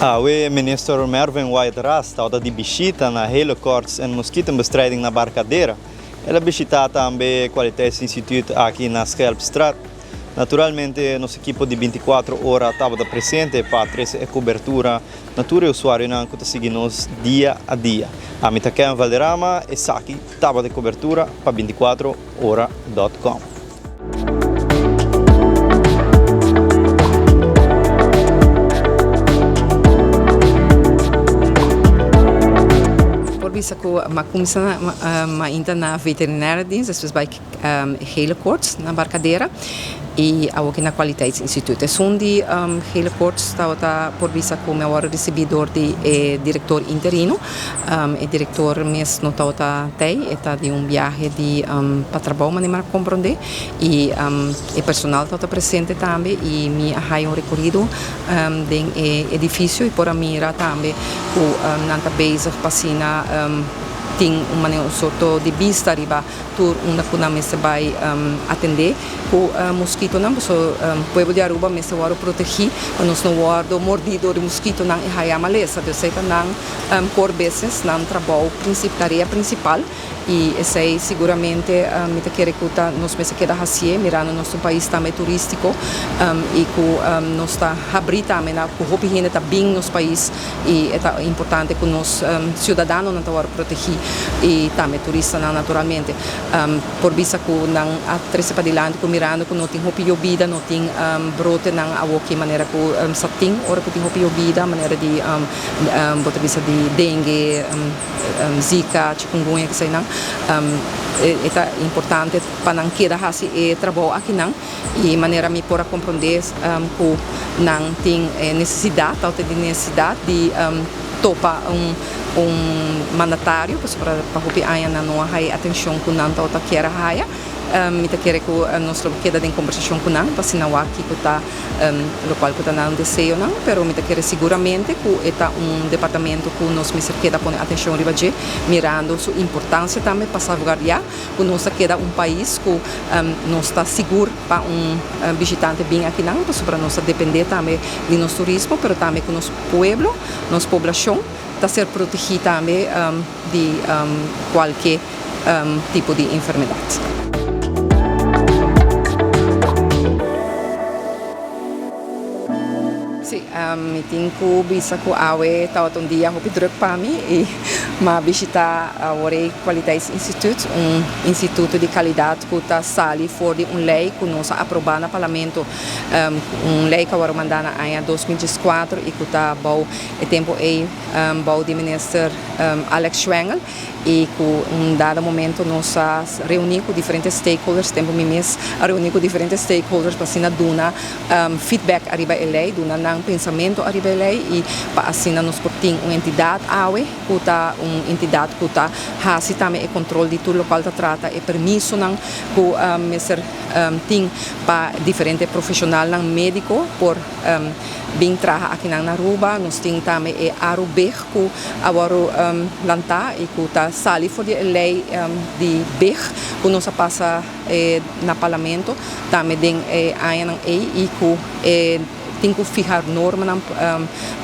O ministro Mervyn White-Russ estava de visita na Helicourts en mosquitobestrijding na Barcadeira. Ela visitou também o Qualiteits Institute aqui na Schelpstraat. Naturalmente, nosso equipe de 24 horas estava presente para trazer a cobertura natura e usuário que está seguindo dia a dia. A minha aqui é Valderrama e aqui estava de cobertura para 24horas.com. Bisa ko makumisa mainta na veterinária dienst, dus bij Helicourts na Barcadeira e aqui na Qualiteits Institute. Sundi Helicourts estava por bisa ko me agora recebidor de diretor interino e diretor mes no estava tei eta de viaje de para trabalho maneira compreender e personal estava presente também e me hai recorrido den edifício e por a mira também ku nanta base pasina tem uma sorte de vista riba tur uma kuna mesa vai atender o mosquito não so pueblo de Aruba mesa waro proteger nos no guardo mordido de mosquito não e haya malesa de seita não por vezes não trabalho tarefa principal e essa é seguramente me te quer escutar nos meses que da hasie mirando nosso país também turístico e com nós está abrir também na com hopi gente tá bem nos país e é importante que nos cidadãos não tá proteger e também turista naturalmente por vista que não a trece para dilante com mirando que não tem hopi vida não tem brote não a outra maneira que satin ora que tem hopi vida maneira de bota vista de dengue zika chikungunya que sei não é importante para não quedar assim e trabalho aqui não e maneira me por compreender que não tem necessidade de topa mandatário para a gente não há atenção com não tá quer haia me te quer que nós queda em conversação com não para sinal aqui que tá local que tá não desejo não pero me te quer seguramente que é departamento que nós me queda põe atenção ribaje mirando sua importância também para salvaguardar que nós queda país que nós está seguro para visitante bem aqui não para nós depender também de nosso turismo pero também que nosso pueblo nossa população está ser protegida também de qualquer tipo de enfermidade. Me tenho que visitar com a AWE, estava dia hopi druk para mim e ma visitar o Qualiteits Institute, instituto de qualidade que está sali for de lei que nós aprovamos no parlamento, lei que agora mandana em 2014 e que está bom é tempo bom de ministro Alex Schwengel e que dado momento nós reunimos com diferentes stakeholders, tempo mês reunir com diferentes stakeholders para assim duna feedback arriba a lei, duna não pensamento arriba a lei e para assim nós portem uma entidade AWE que está entidade que está fazendo também o controle de tudo o qual está trata e permisso não que messer tem para diferentes profissionais não médico por bem trabalhar aqui na Aruba nós temos também Arubeg que agora lançar e que está sali for de lei de BEG que nós passa na parlamento também tem e que tem que ficar norma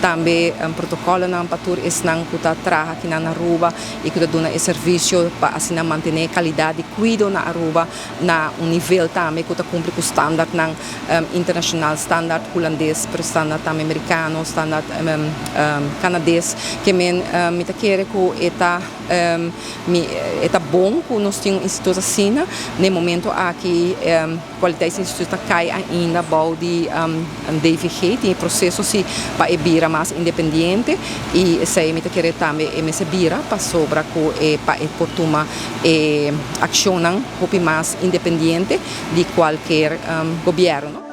também protocolo para tur esnang que trabalha aqui na Aruba e que dá um serviço para assim manter qualidade de cuidado na Aruba na nível também que cumpre com standard na internacional standard holandês per standard também americano standard canadês que me quer que é bom que nós temos instituto assim no momento aqui Qualiteits Institute cai ainda bom de tem processo se para ebira mais independente e sei me querer também me bira para sobra que para por tomar ação mais independente de qualquer governo.